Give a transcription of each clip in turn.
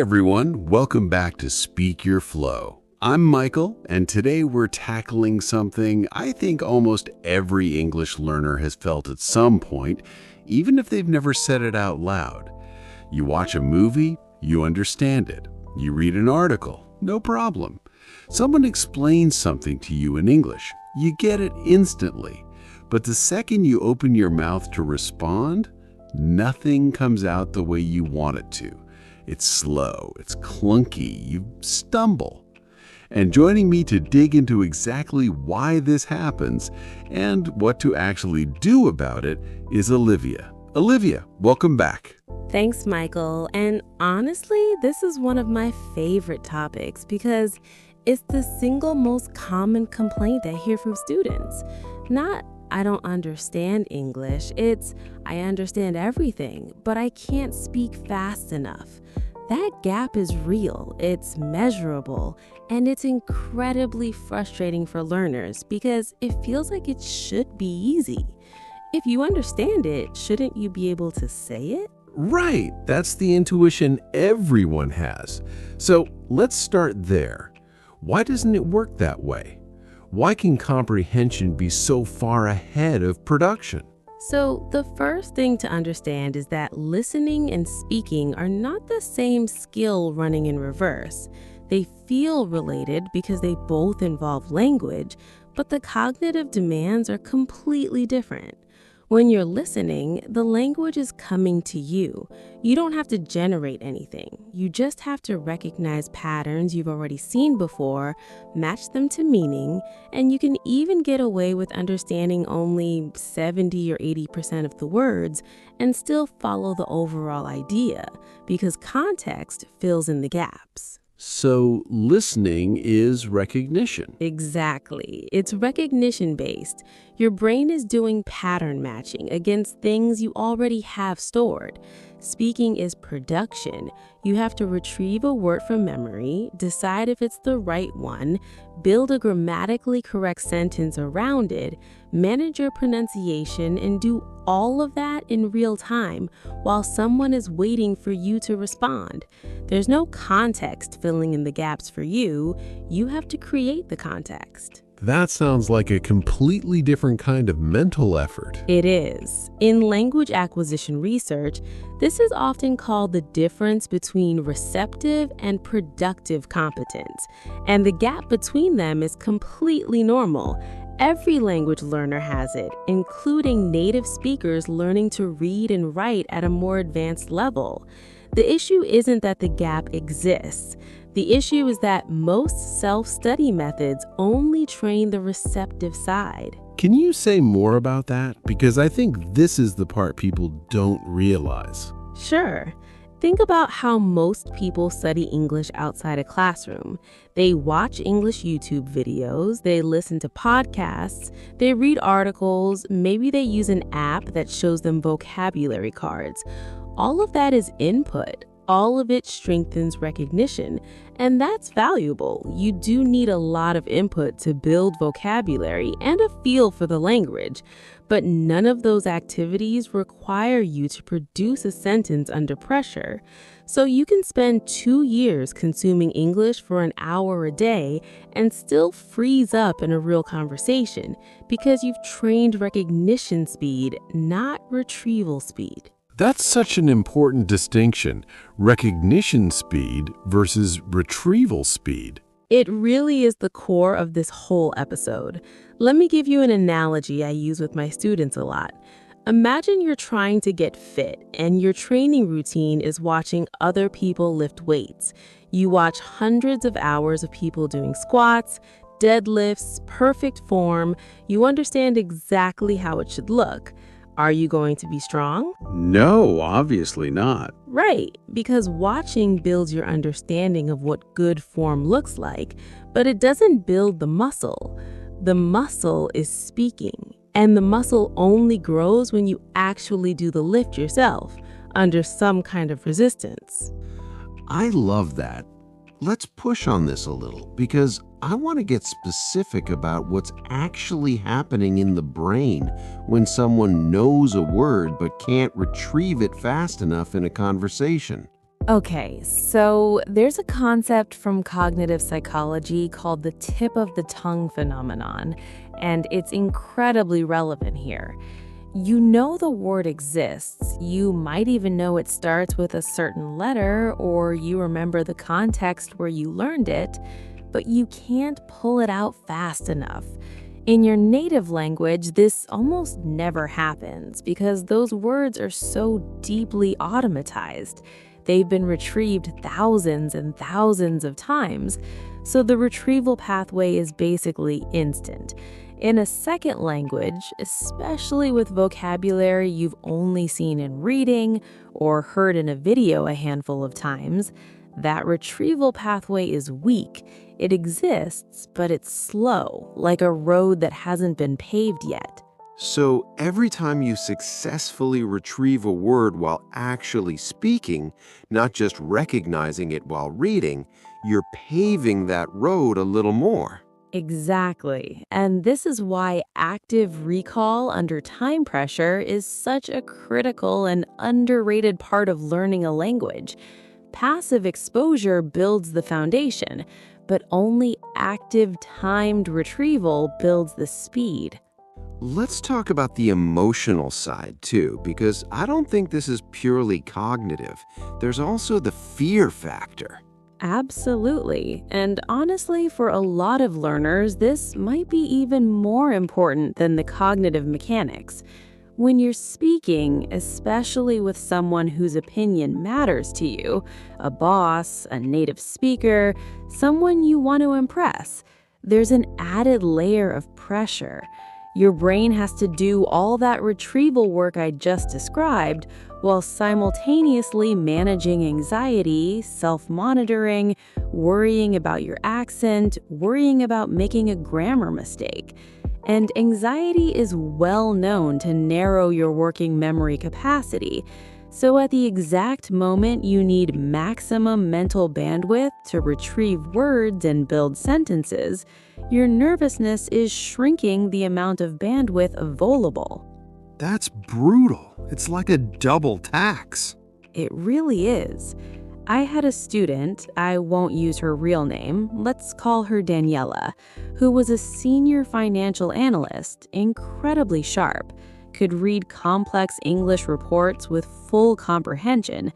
everyone, welcome back to Speak Your Flow. I'm Michael, and today we're tackling something I think almost every English learner has felt at some point, even if they've never said it out loud. You watch a movie, you understand it. You read an article, no problem. Someone explains something to you in English, you get it instantly. But the second you open your mouth to respond, nothing comes out the way you want it to. It's slow, it's clunky, you stumble. And joining me to dig into exactly why this happens and what to actually do about it is Olivia. Olivia, welcome back. Thanks, Michael. And honestly, this is one of my favorite topics because it's the single most common complaint I hear from students. Not, I don't understand English. It's, I understand everything, but I can't speak fast enough. That gap is real, it's measurable, and it's incredibly frustrating for learners because it feels like it should be easy. If you understand it, shouldn't you be able to say it? Right, that's the intuition everyone has. So let's start there. Why doesn't it work that way? Why can comprehension be so far ahead of production? So the first thing to understand is that listening and speaking are not the same skill running in reverse. They feel related because they both involve language, but the cognitive demands are completely different. When you're listening, the language is coming to you. You don't have to generate anything. You just have to recognize patterns you've already seen before, match them to meaning, and you can even get away with understanding only 70 or 80% of the words and still follow the overall idea because context fills in the gaps. So listening is recognition. Exactly. It's recognition-based. Your brain is doing pattern matching against things you already have stored. Speaking is production. You have to retrieve a word from memory, decide if it's the right one, build a grammatically correct sentence around it, manage your pronunciation, and do all of that in real time while someone is waiting for you to respond. There's no context filling in the gaps for you. You have to create the context. That sounds like a completely different kind of mental effort. It is. In language acquisition research, this is often called the difference between receptive and productive competence. And the gap between them is completely normal. Every language learner has it, including native speakers learning to read and write at a more advanced level. The issue isn't that the gap exists. The issue is that most self-study methods only train the receptive side. Can you say more about that? Because I think this is the part people don't realize. Sure. Think about how most people study English outside a classroom. They watch English YouTube videos, they listen to podcasts, they read articles, maybe they use an app that shows them vocabulary cards. All of that is input. All of it strengthens recognition, and that's valuable. You do need a lot of input to build vocabulary and a feel for the language, but none of those activities require you to produce a sentence under pressure. So you can spend 2 years consuming English for an hour a day and still freeze up in a real conversation because you've trained recognition speed, not retrieval speed. That's such an important distinction, recognition speed versus retrieval speed. It really is the core of this whole episode. Let me give you an analogy I use with my students a lot. Imagine you're trying to get fit and your training routine is watching other people lift weights. You watch hundreds of hours of people doing squats, deadlifts, perfect form. You understand exactly how it should look. Are you going to be strong? No, obviously not. Right, because watching builds your understanding of what good form looks like, but it doesn't build the muscle. The muscle is speaking, and the muscle only grows when you actually do the lift yourself, under some kind of resistance. I love that. Let's push on this a little because I want to get specific about what's actually happening in the brain when someone knows a word but can't retrieve it fast enough in a conversation. Okay, so there's a concept from cognitive psychology called the tip of the tongue phenomenon, and it's incredibly relevant here. You know the word exists, you might even know it starts with a certain letter, or you remember the context where you learned it, but you can't pull it out fast enough. In your native language, this almost never happens because those words are so deeply automatized. They've been retrieved thousands and thousands of times, so the retrieval pathway is basically instant. In a second language, especially with vocabulary you've only seen in reading or heard in a video a handful of times, that retrieval pathway is weak. It exists, but it's slow, like a road that hasn't been paved yet. So every time you successfully retrieve a word while actually speaking, not just recognizing it while reading, you're paving that road a little more. Exactly. And this is why active recall under time pressure is such a critical and underrated part of learning a language. Passive exposure builds the foundation, but only active timed retrieval builds the speed. Let's talk about the emotional side too, because I don't think this is purely cognitive. There's also the fear factor. Absolutely. And honestly, for a lot of learners, this might be even more important than the cognitive mechanics. When you're speaking, especially with someone whose opinion matters to you, a boss, a native speaker, someone you want to impress, there's an added layer of pressure. Your brain has to do all that retrieval work I just described while simultaneously managing anxiety, self-monitoring, worrying about your accent, worrying about making a grammar mistake. And anxiety is well known to narrow your working memory capacity. So at the exact moment you need maximum mental bandwidth to retrieve words and build sentences, your nervousness is shrinking the amount of bandwidth available. That's brutal. It's like a double tax. It really is. I had a student, I won't use her real name, let's call her Daniela, who was a senior financial analyst, incredibly sharp, could read complex English reports with full comprehension,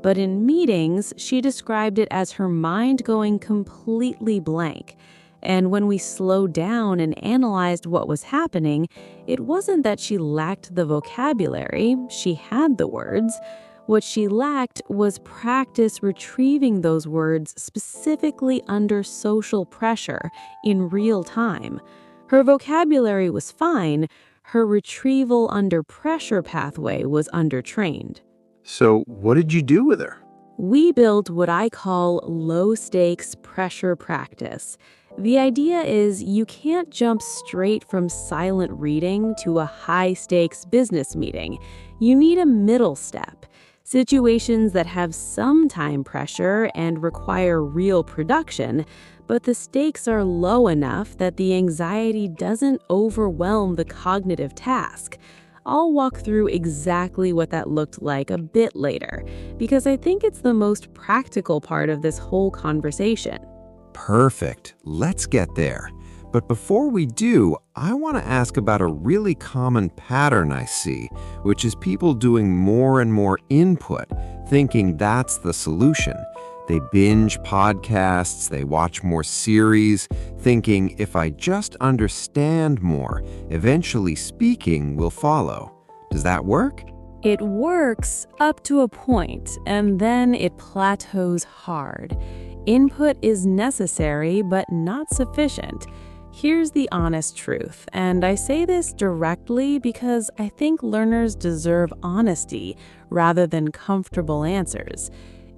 but in meetings, she described it as her mind going completely blank. And when we slowed down and analyzed what was happening, it wasn't that she lacked the vocabulary, she had the words. What she lacked was practice retrieving those words specifically under social pressure in real time. Her vocabulary was fine, her retrieval under pressure pathway was undertrained. So what did you do with her? We built what I call low-stakes pressure practice. The idea is you can't jump straight from silent reading to a high-stakes business meeting. You need a middle step. Situations that have some time pressure and require real production, but the stakes are low enough that the anxiety doesn't overwhelm the cognitive task. I'll walk through exactly what that looked like a bit later, because I think it's the most practical part of this whole conversation. Perfect. Let's get there. But before we do, I want to ask about a really common pattern I see, which is people doing more and more input, thinking that's the solution. They binge podcasts, they watch more series, thinking if I just understand more, eventually speaking will follow. Does that work? It works up to a point, and then it plateaus hard. Input is necessary, but not sufficient. Here's the honest truth, and I say this directly because I think learners deserve honesty rather than comfortable answers.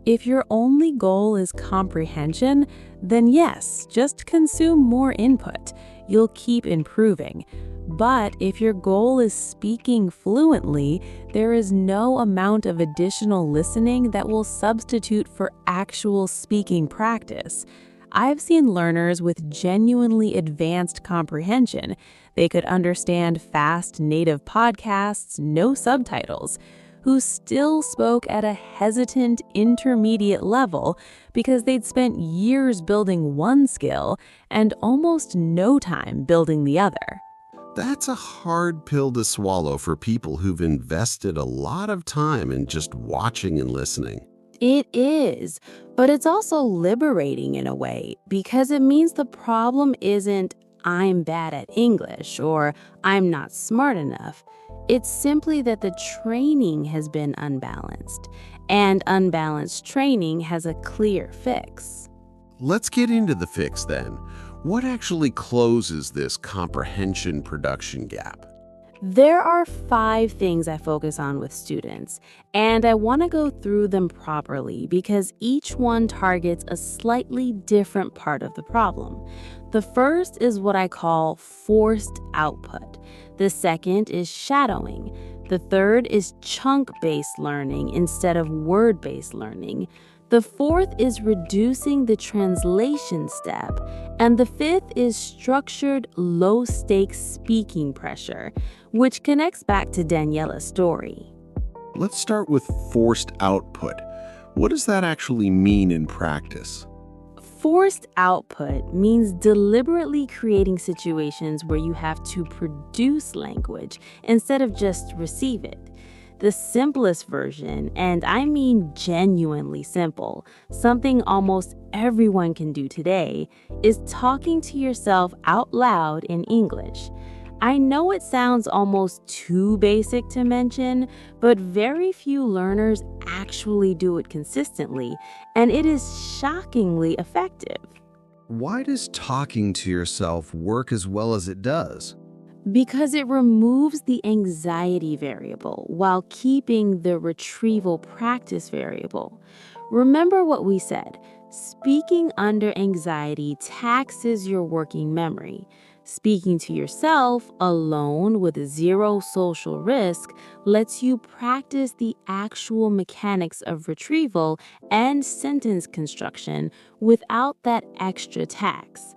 If your only goal is comprehension, then yes, just consume more input. You'll keep improving. But if your goal is speaking fluently, there is no amount of additional listening that will substitute for actual speaking practice. I've seen learners with genuinely advanced comprehension. They could understand fast native podcasts, no subtitles, who still spoke at a hesitant intermediate level because they'd spent years building one skill and almost no time building the other. That's a hard pill to swallow for people who've invested a lot of time in just watching and listening. It is, but it's also liberating in a way because it means the problem isn't "I'm bad at English" or "I'm not smart enough." It's simply that the training has been unbalanced, and unbalanced training has a clear fix. Let's get into the fix then. What actually closes this comprehension production gap? There are 5 things I focus on with students, and I want to go through them properly because each one targets a slightly different part of the problem. The first is what I call forced output. The second is shadowing. The third is chunk-based learning instead of word-based learning. The fourth is reducing the translation step. And the fifth is structured, low-stakes speaking pressure, which connects back to Daniela's story. Let's start with forced output. What does that actually mean in practice? Forced output means deliberately creating situations where you have to produce language instead of just receive it. The simplest version, and I mean genuinely simple, something almost everyone can do today, is talking to yourself out loud in English. I know it sounds almost too basic to mention, but very few learners actually do it consistently, and it is shockingly effective. Why does talking to yourself work as well as it does? Because it removes the anxiety variable while keeping the retrieval practice variable. Remember what we said. Speaking under anxiety taxes your working memory. Speaking to yourself alone with zero social risk lets you practice the actual mechanics of retrieval and sentence construction without that extra tax.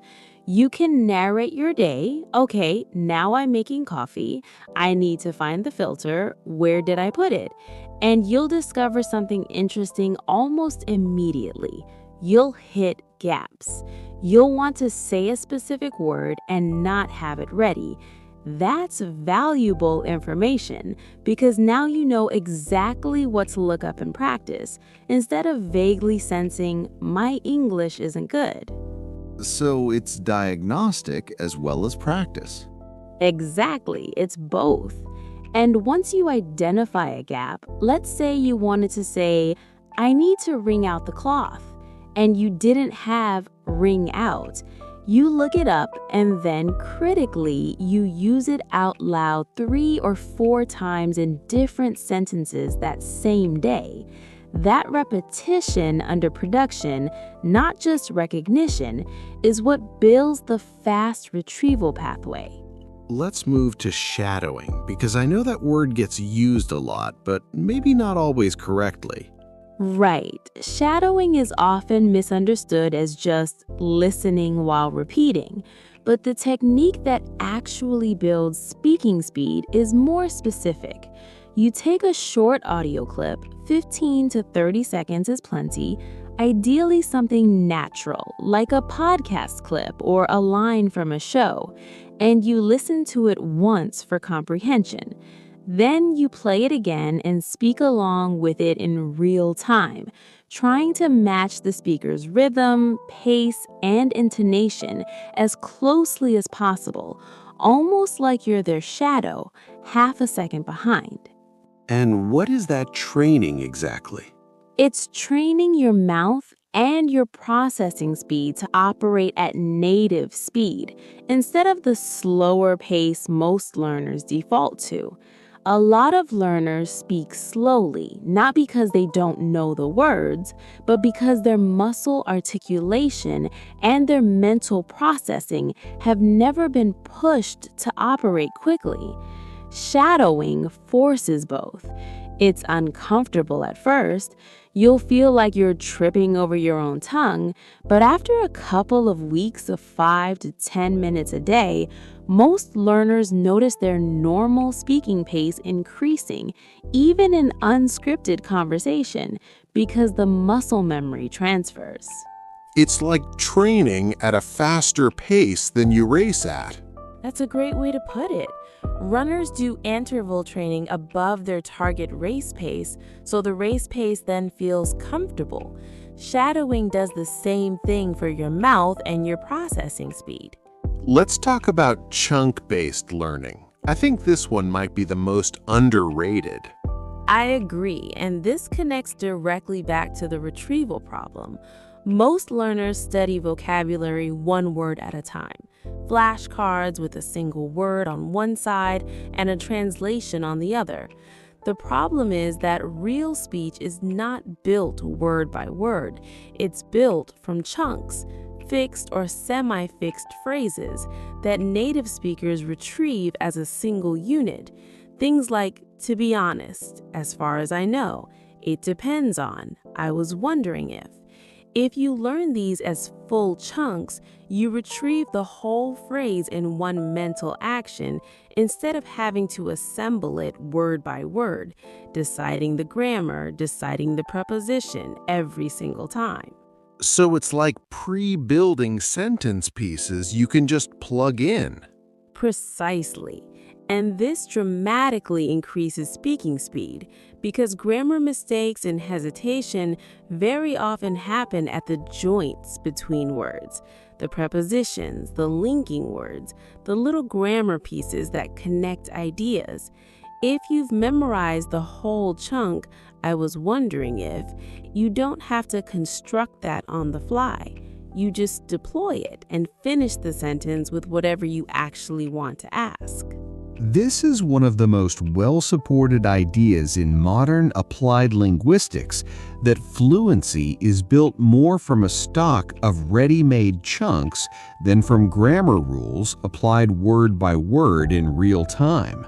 You can narrate your day. Okay, now I'm making coffee. I need to find the filter. Where did I put it? And you'll discover something interesting almost immediately. You'll hit gaps. You'll want to say a specific word and not have it ready. That's valuable information because now you know exactly what to look up in practice instead of vaguely sensing my English isn't good. So it's diagnostic as well as practice. Exactly, it's both. And once you identify a gap, let's say you wanted to say, I need to wring out the cloth, and you didn't have wring out. You look it up and then critically, you use it out loud 3 or 4 times in different sentences that same day. That repetition under production, not just recognition, is what builds the fast retrieval pathway. Let's move to shadowing, because I know that word gets used a lot, but maybe not always correctly. Right. Shadowing is often misunderstood as just listening while repeating, but the technique that actually builds speaking speed is more specific. You take a short audio clip, 15 to 30 seconds is plenty, ideally something natural, like a podcast clip or a line from a show, and you listen to it once for comprehension. Then you play it again and speak along with it in real time, trying to match the speaker's rhythm, pace, and intonation as closely as possible, almost like you're their shadow, half a second behind. And what is that training exactly? It's training your mouth and your processing speed to operate at native speed instead of the slower pace most learners default to. A lot of learners speak slowly, not because they don't know the words, but because their muscle articulation and their mental processing have never been pushed to operate quickly. Shadowing forces both. It's uncomfortable at first. You'll feel like you're tripping over your own tongue, but after a couple of weeks of 5 to 10 minutes a day, most learners notice their normal speaking pace increasing, even in unscripted conversation, because the muscle memory transfers. It's like training at a faster pace than you race at. That's a great way to put it. Runners do interval training above their target race pace, so the race pace then feels comfortable. Shadowing does the same thing for your mouth and your processing speed. Let's talk about chunk-based learning. I think this one might be the most underrated. I agree, and this connects directly back to the retrieval problem. Most learners study vocabulary one word at a time. Flashcards with a single word on one side and a translation on the other. The problem is that real speech is not built word by word. It's built from chunks, fixed or semi-fixed phrases that native speakers retrieve as a single unit. Things like, to be honest, as far as I know, it depends on, I was wondering if. If you learn these as full chunks, you retrieve the whole phrase in one mental action instead of having to assemble it word by word, deciding the grammar, deciding the preposition every single time. So it's like pre-building sentence pieces you can just plug in. Precisely. And this dramatically increases speaking speed because grammar mistakes and hesitation very often happen at the joints between words, the prepositions, the linking words, the little grammar pieces that connect ideas. If you've memorized the whole chunk, I was wondering if, you don't have to construct that on the fly. You just deploy it and finish the sentence with whatever you actually want to ask. This is one of the most well-supported ideas in modern applied linguistics, that fluency is built more from a stock of ready-made chunks than from grammar rules applied word by word in real time.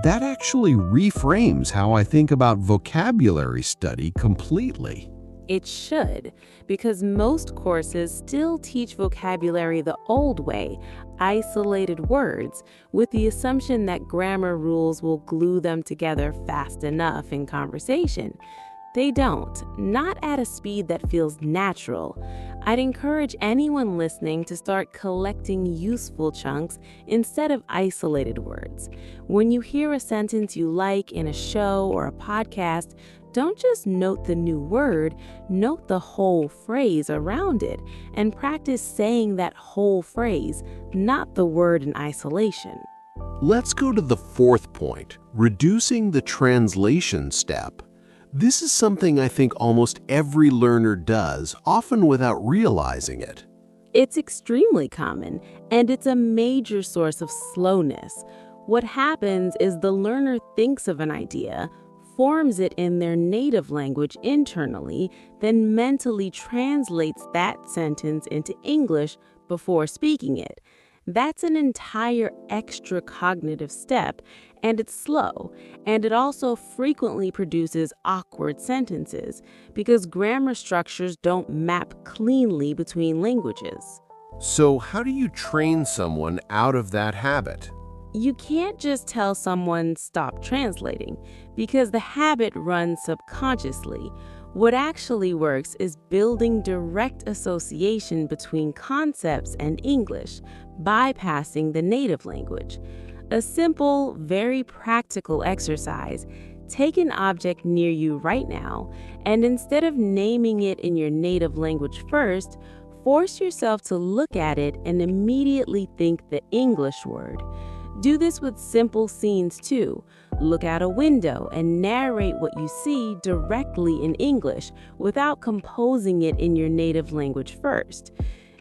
That actually reframes how I think about vocabulary study completely. It should, because most courses still teach vocabulary the old way, isolated words, with the assumption that grammar rules will glue them together fast enough in conversation. They don't, not at a speed that feels natural. I'd encourage anyone listening to start collecting useful chunks instead of isolated words. When you hear a sentence you like in a show or a podcast, don't just note the new word, note the whole phrase around it, and practice saying that whole phrase, not the word in isolation. Let's go to the fourth point, reducing the translation step. This is something I think almost every learner does, often without realizing it. It's extremely common, and it's a major source of slowness. What happens is the learner thinks of an idea, forms it in their native language internally, then mentally translates that sentence into English before speaking it. That's an entire extra cognitive step, and it's slow, and it also frequently produces awkward sentences because grammar structures don't map cleanly between languages. So how do you train someone out of that habit? You can't just tell someone stop translating because the habit runs subconsciously. What actually works is building direct association between concepts and English, bypassing the native language. A simple, very practical exercise. Take an object near you right now, and instead of naming it in your native language first, force yourself to look at it and immediately think the English word. Do this with simple scenes too. Look out a window and narrate what you see directly in English without composing it in your native language first.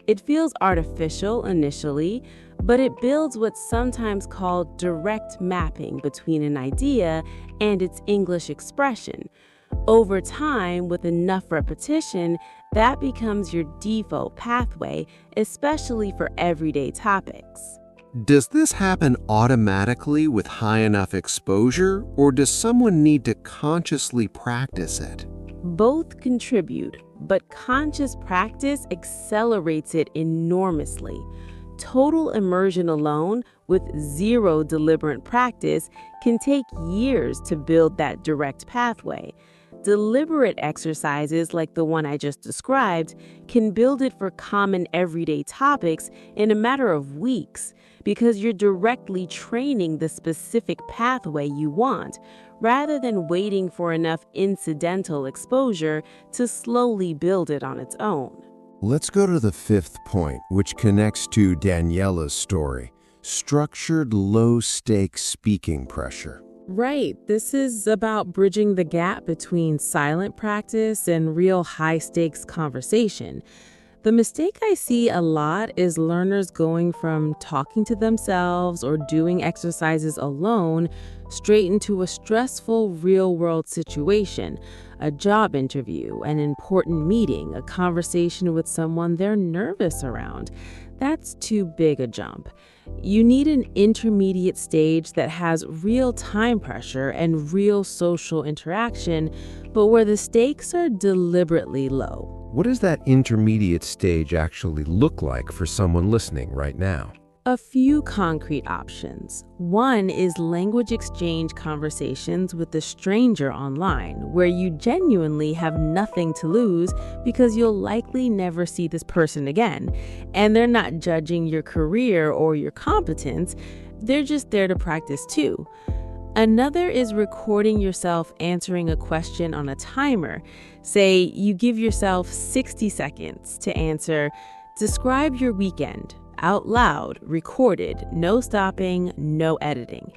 It feels artificial initially, but it builds what's sometimes called direct mapping between an idea and its English expression. Over time, with enough repetition, that becomes your default pathway, especially for everyday topics. Does this happen automatically with high enough exposure, or does someone need to consciously practice it? Both contribute, but conscious practice accelerates it enormously. Total immersion alone, with zero deliberate practice, can take years to build that direct pathway. Deliberate exercises like the one I just described can build it for common everyday topics in a matter of weeks because you're directly training the specific pathway you want, rather than waiting for enough incidental exposure to slowly build it on its own. Let's go to the fifth point, which connects to Daniela's story: structured, low-stakes speaking pressure. Right. This is about bridging the gap between silent practice and real high-stakes conversation. The mistake I see a lot is learners going from talking to themselves or doing exercises alone straight into a stressful real-world situation, a job interview, an important meeting, a conversation with someone they're nervous around. That's too big a jump. You need an intermediate stage that has real time pressure and real social interaction, but where the stakes are deliberately low. What does that intermediate stage actually look like for someone listening right now? A few concrete options. One is language exchange conversations with a stranger online, where you genuinely have nothing to lose because you'll likely never see this person again, and they're not judging your career or your competence, they're just there to practice too. Another is recording yourself answering a question on a timer. Say you give yourself 60 seconds to answer, "Describe your weekend." Out loud, recorded, no stopping, no editing.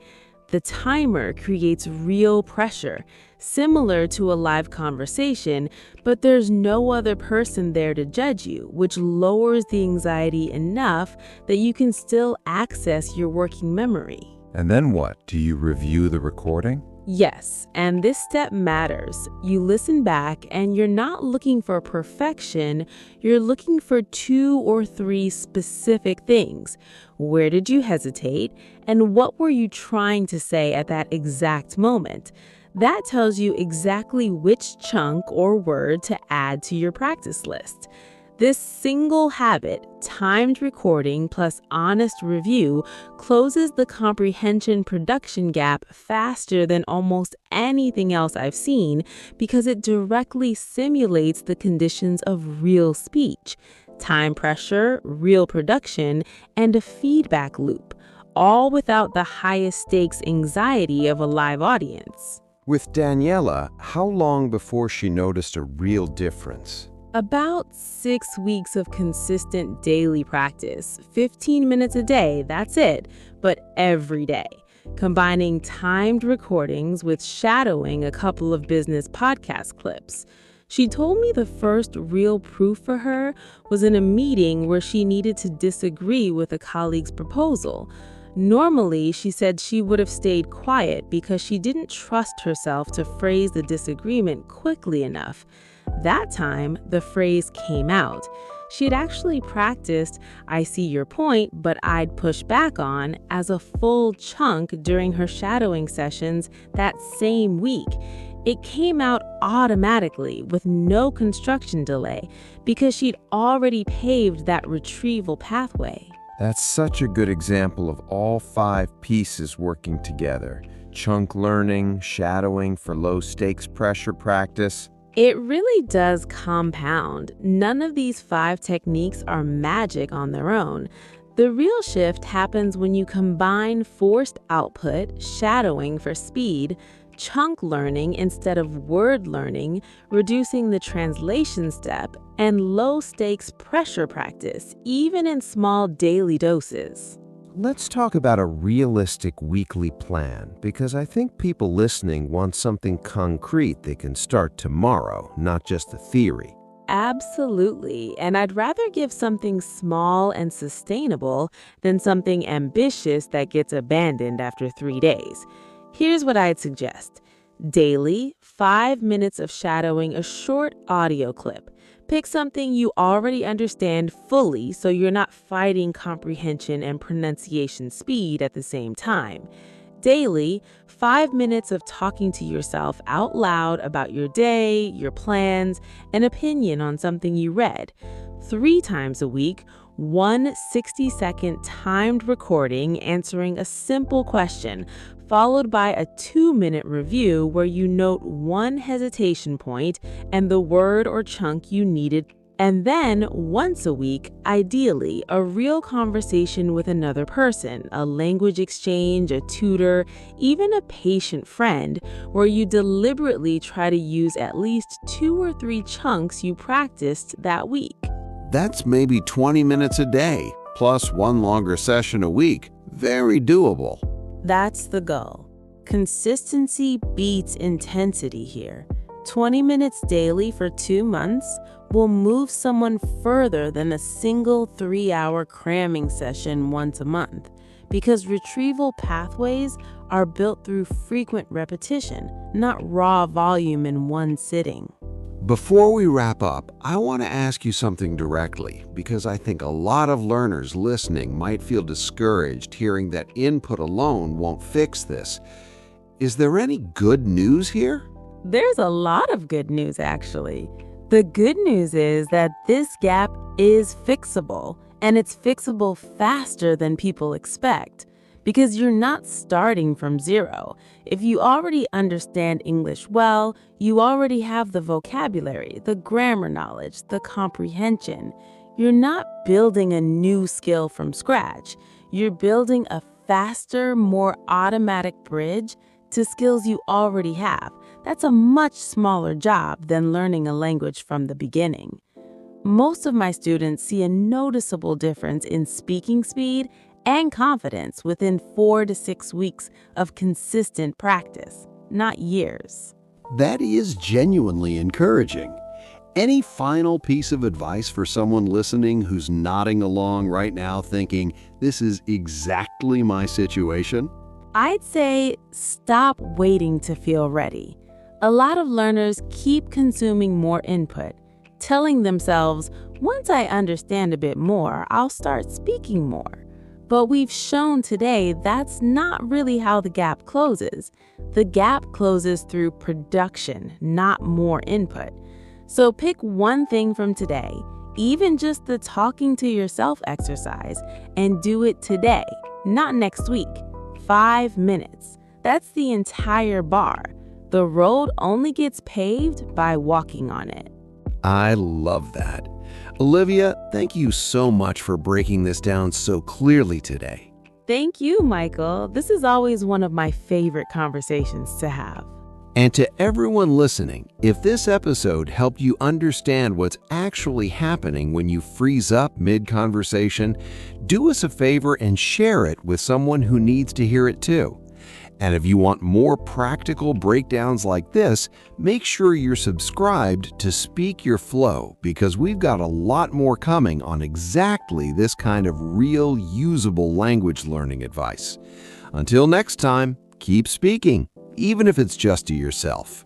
The timer creates real pressure, similar to a live conversation, but there's no other person there to judge you, which lowers the anxiety enough that you can still access your working memory. And then what? Do you review the recording? Yes, and this step matters. You listen back and you're not looking for perfection, you're looking for 2 or 3 specific things. Where did you hesitate? And what were you trying to say at that exact moment? That tells you exactly which chunk or word to add to your practice list. This single habit, timed recording plus honest review, closes the comprehension production gap faster than almost anything else I've seen because it directly simulates the conditions of real speech: time pressure, real production, and a feedback loop, all without the highest stakes anxiety of a live audience. With Daniela, how long before she noticed a real difference? About 6 weeks of consistent daily practice, 15 minutes a day, that's it, but every day. Combining timed recordings with shadowing a couple of business podcast clips. She told me the first real proof for her was in a meeting where she needed to disagree with a colleague's proposal. Normally, she said she would have stayed quiet because she didn't trust herself to phrase the disagreement quickly enough. That time, the phrase came out. She had actually practiced "I see your point, but I'd push back on" as a full chunk during her shadowing sessions that same week. It came out automatically with no construction delay because she'd already paved that retrieval pathway. That's such a good example of all 5 pieces working together: chunk learning, shadowing for low-stakes pressure practice. It really does compound. None of these 5 techniques are magic on their own. The real shift happens when you combine forced output, shadowing for speed, chunk learning instead of word learning, reducing the translation step, and low-stakes pressure practice, even in small daily doses. Let's talk about a realistic weekly plan, because I think people listening want something concrete they can start tomorrow, not just a theory. Absolutely, and I'd rather give something small and sustainable than something ambitious that gets abandoned after 3 days. Here's what I'd suggest. Daily, 5 minutes of shadowing a short audio clip. Pick something you already understand fully so you're not fighting comprehension and pronunciation speed at the same time. Daily, 5 minutes of talking to yourself out loud about your day, your plans, an opinion on something you read. 3 times a week, one 60-second timed recording answering a simple question, followed by a 2-minute review where you note one hesitation point and the word or chunk you needed. And then, once a week, ideally, a real conversation with another person, a language exchange, a tutor, even a patient friend, where you deliberately try to use at least 2 or 3 chunks you practiced that week. That's maybe 20 minutes a day, plus one longer session a week. Very doable. That's the goal. Consistency beats intensity here. 20 minutes daily for 2 months will move someone further than a single 3-hour cramming session once a month, because retrieval pathways are built through frequent repetition, not raw volume in one sitting. Before we wrap up, I want to ask you something directly, because I think a lot of learners listening might feel discouraged hearing that input alone won't fix this. Is there any good news here? There's a lot of good news, actually. The good news is that this gap is fixable, and it's fixable faster than people expect, because you're not starting from zero. If you already understand English well, you already have the vocabulary, the grammar knowledge, the comprehension. You're not building a new skill from scratch. You're building a faster, more automatic bridge to skills you already have. That's a much smaller job than learning a language from the beginning. Most of my students see a noticeable difference in speaking speed and confidence within 4 to 6 weeks of consistent practice, not years. That is genuinely encouraging. Any final piece of advice for someone listening who's nodding along right now thinking, this is exactly my situation? I'd say stop waiting to feel ready. A lot of learners keep consuming more input, telling themselves, once I understand a bit more, I'll start speaking more. But we've shown today that's not really how the gap closes. The gap closes through production, not more input. So pick one thing from today, even just the talking to yourself exercise, and do it today, not next week. 5 minutes. That's the entire bar. The road only gets paved by walking on it. I love that. Olivia, thank you so much for breaking this down so clearly today. Thank you, Michael. This is always one of my favorite conversations to have. And to everyone listening, if this episode helped you understand what's actually happening when you freeze up mid-conversation, do us a favor and share it with someone who needs to hear it too. And if you want more practical breakdowns like this, make sure you're subscribed to Speak Your Flow, because we've got a lot more coming on exactly this kind of real, usable language learning advice. Until next time, keep speaking, even if it's just to yourself.